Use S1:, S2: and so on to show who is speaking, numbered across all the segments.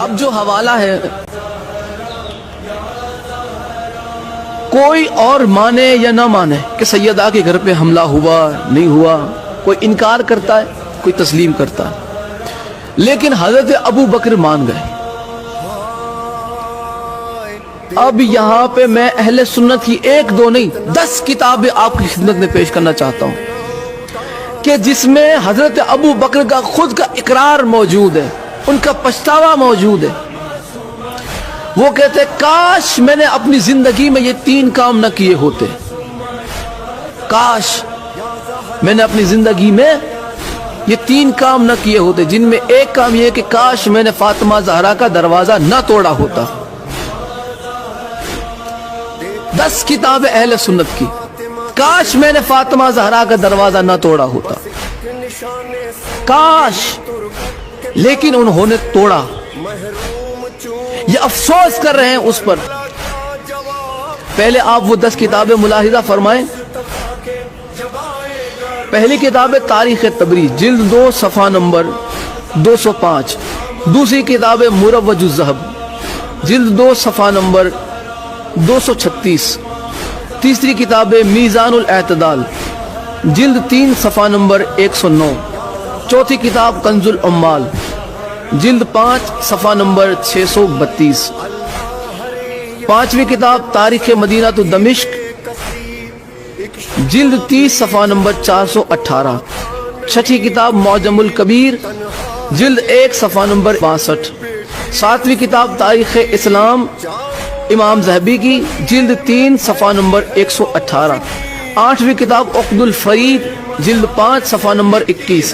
S1: اب جو حوالہ ہے کوئی اور مانے یا نہ مانے کہ سیدہ کے گھر پہ حملہ ہوا نہیں ہوا، کوئی انکار کرتا ہے کوئی تسلیم کرتا ہے، لیکن حضرت ابو بکر مان گئے۔ اب یہاں پہ میں اہل سنت کی 1 2 نہیں 10 کتابیں آپ کی خدمت میں پیش کرنا چاہتا ہوں کہ جس میں حضرت ابو بکر کا خود کا اقرار موجود ہے، ان کا پچھتاوا موجود ہے۔ وہ کہتے ہیں کاش میں نے اپنی زندگی میں یہ 3 کام نہ کیے ہوتے، کاش میں نے اپنی زندگی میں یہ 3 کام نہ کیے ہوتے، جن میں ایک کام یہ ہے کہ کاش میں نے فاطمہ زہرا کا دروازہ نہ توڑا ہوتا۔ 10 کتاب اہل سنت کی، کاش میں نے فاطمہ زہرا کا دروازہ نہ توڑا ہوتا، کاش، لیکن انہوں نے توڑا۔ یہ افسوس کر رہے ہیں اس پر۔ پہلے آپ وہ 10 کتابیں ملاحظہ فرمائیں۔ پہلی کتاب ہے تاریخ تبریز، جلد 2 صفحہ نمبر 205۔ دوسری کتاب ہے مروج الذہب، جلد 2 صفحہ نمبر 236۔ تیسری کتاب ہے میزان الاعتدال، جلد 3 صفحہ نمبر 109۔ چوتھی کتاب کنز العمال، جلد 5 صفحہ نمبر 632۔ پانچویں کتاب تاریخ مدینہ تو دمشق، جلد 30 صفحہ نمبر 418۔ چھٹی کتاب معجم الکبیر، جلد 1 صفحہ نمبر 62۔ ساتویں کتاب تاریخ اسلام امام ذہبی کی، جلد 3 صفحہ نمبر 118۔ آٹھویں کتاب عقد الفرید، جلد 5 صفحہ نمبر 21۔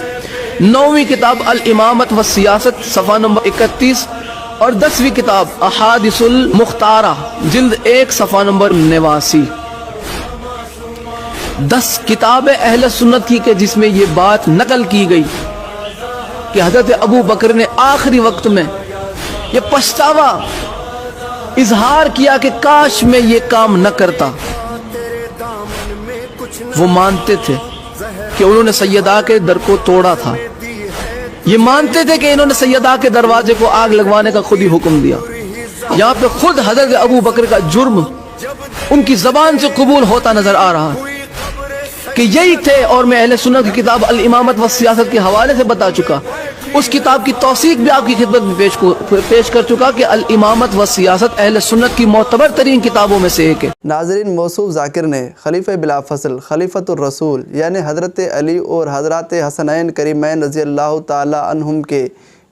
S1: نویں کتاب الامامت والسیاست، صفحہ نمبر 31۔ اور 10ویں کتاب احادیث المختارہ، جلد 1 صفحہ نمبر 89۔ 10 کتاب اہل سنت کی کہ جس میں یہ بات نقل کی گئی کہ حضرت ابو بکر نے آخری وقت میں یہ پچھتاوا اظہار کیا کہ کاش میں یہ کام نہ کرتا۔ وہ مانتے تھے کہ انہوں نے سیدہ کے در کو توڑا تھا، یہ مانتے تھے کہ انہوں نے سیدہ کے دروازے کو آگ لگوانے کا خود ہی حکم دیا۔ یہاں پہ خود حضرت ابو بکر کا جرم ان کی زبان سے قبول ہوتا نظر آ رہا ہے کہ یہی تھے۔ اور میں اہل سنت کی کتاب الامامت والسیاست کے حوالے سے بتا چکا، اس کتاب کی توثیق بھی آپ کی خدمت میں پیش کر چکا کہ الامامت والسیاست اہل سنت کی معتبر ترین کتابوں میں سے ایک ہے۔
S2: ناظرین، موصوف ذاکر نے خلیفہ بلا فصل خلیفۃ الرسول یعنی حضرت علی اور حضرات حسنین کریمین رضی اللہ تعالی عنہم کے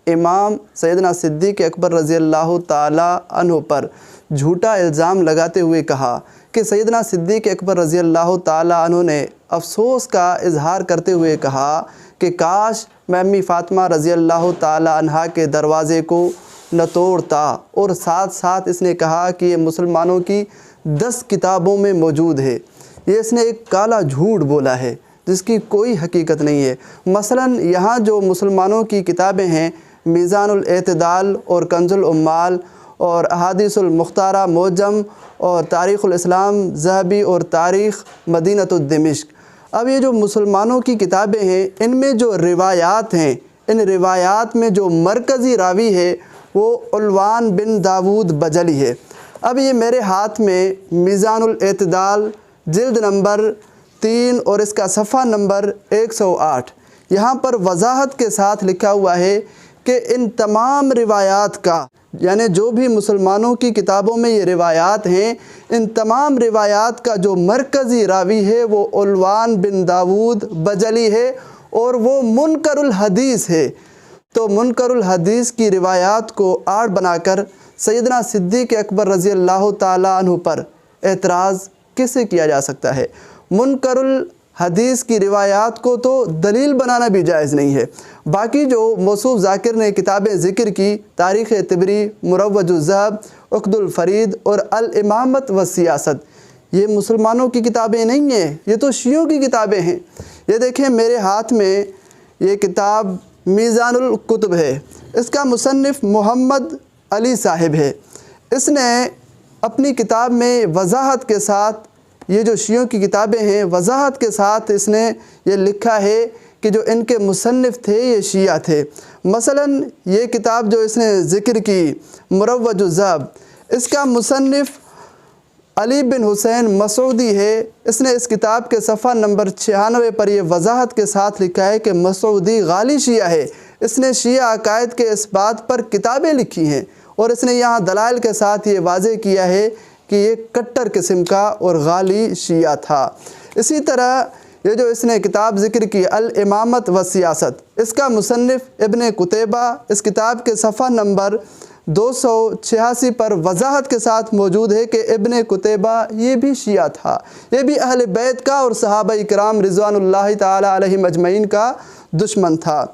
S2: امام سیدنا صدیق اکبر رضی اللہ تعالی عنہ پر جھوٹا الزام لگاتے ہوئے کہا کہ سیدنا صدیق اکبر رضی اللہ تعالی عنہ نے افسوس کا اظہار کرتے ہوئے کہا کہ کاش میں امی فاطمہ رضی اللہ تعالی عنہا کے دروازے کو نہ توڑتا، اور ساتھ ساتھ اس نے کہا کہ یہ مسلمانوں کی 10 کتابوں میں موجود ہے۔ یہ اس نے ایک کالا جھوٹ بولا ہے جس کی کوئی حقیقت نہیں ہے۔ مثلا یہاں جو مسلمانوں کی کتابیں ہیں، میزان الاعتدال اور کنز العمال اور احادیث المختارہ معجم اور تاریخ الاسلام ذہبی اور تاریخ مدینہ دمشق، اب یہ جو مسلمانوں کی کتابیں ہیں ان میں جو روایات ہیں، ان روایات میں جو مرکزی راوی ہے وہ علوان بن داود بجلی ہے۔ اب یہ میرے ہاتھ میں میزان الاعتدال جلد نمبر 3 اور اس کا صفحہ نمبر 108، یہاں پر وضاحت کے ساتھ لکھا ہوا ہے کہ ان تمام روایات کا، یعنی جو بھی مسلمانوں کی کتابوں میں یہ روایات ہیں، ان تمام روایات کا جو مرکزی راوی ہے وہ علوان بن داود بجلی ہے اور وہ منکر الحدیث ہے۔ تو منکر الحدیث کی روایات کو آڑ بنا کر سیدنا صدیق اکبر رضی اللہ تعالی عنہ پر اعتراض کیسے کیا جا سکتا ہے؟ منکر الحدیث کی روایات کو تو دلیل بنانا بھی جائز نہیں ہے۔ باقی جو موصوف ذاکر نے کتابیں ذکر کی، تاریخ طبری، مروج الذہب، عقد الفرید اور الامامت والسیاست، یہ مسلمانوں کی کتابیں نہیں ہیں، یہ تو شیعوں کی کتابیں ہیں۔ یہ دیکھیں میرے ہاتھ میں یہ کتاب میزان الکتب ہے، اس کا مصنف محمد علی صاحب ہے۔ اس نے اپنی کتاب میں وضاحت کے ساتھ، یہ جو شیعوں کی کتابیں ہیں، وضاحت کے ساتھ اس نے یہ لکھا ہے کہ جو ان کے مصنف تھے یہ شیعہ تھے۔ مثلاً یہ کتاب جو اس نے ذکر کی مروج الذہب، اس کا مصنف علی بن حسین مسعودی ہے۔ اس نے اس کتاب کے صفحہ نمبر 96 پر یہ وضاحت کے ساتھ لکھا ہے کہ مسعودی غالی شیعہ ہے۔ اس نے شیعہ عقائد کے اس بات پر کتابیں لکھی ہیں، اور اس نے یہاں دلائل کے ساتھ یہ واضح کیا ہے کہ یہ کٹر قسم کا اور غالی شیعہ تھا۔ اسی طرح یہ جو اس نے کتاب ذکر کی الامامت و سیاست، اس کا مصنف ابن قتیبہ اس کتاب کے صفحہ نمبر 286 پر وضاحت کے ساتھ موجود ہے کہ ابن قتیبہ یہ بھی شیعہ تھا، یہ بھی اہل بیت کا اور صحابہ کرام رضوان اللہ تعالی علیہم اجمعین کا دشمن تھا۔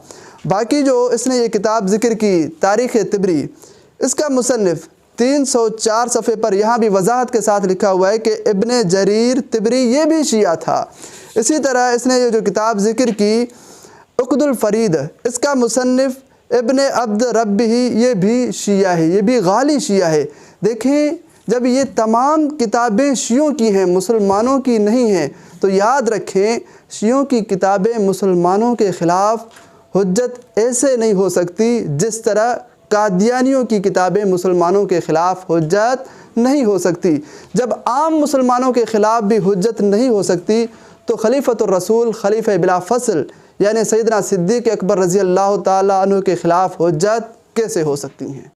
S2: باقی جو اس نے یہ کتاب ذکر کی تاریخ طبری، اس کا مصنف 304 صفحے پر یہاں بھی وضاحت کے ساتھ لکھا ہوا ہے کہ ابن جریر طبری یہ بھی شیعہ تھا۔ اسی طرح اس نے یہ جو کتاب ذکر کی عقد الفرید، اس کا مصنف ابن عبد ربہ یہ بھی شیعہ ہے، یہ بھی غالی شیعہ ہے۔ دیکھیں جب یہ تمام کتابیں شیعوں کی ہیں، مسلمانوں کی نہیں ہیں، تو یاد رکھیں شیعوں کی کتابیں مسلمانوں کے خلاف حجت ایسے نہیں ہو سکتی جس طرح قادیانیوں کی کتابیں مسلمانوں کے خلاف حجت نہیں ہو سکتی۔ جب عام مسلمانوں کے خلاف بھی حجت نہیں ہو سکتی تو خلیفۃ الرسول خلیفہ بلا فصل یعنی سیدنا صدیق اکبر رضی اللہ تعالیٰ عنہ کے خلاف حجت کیسے ہو سکتی ہیں؟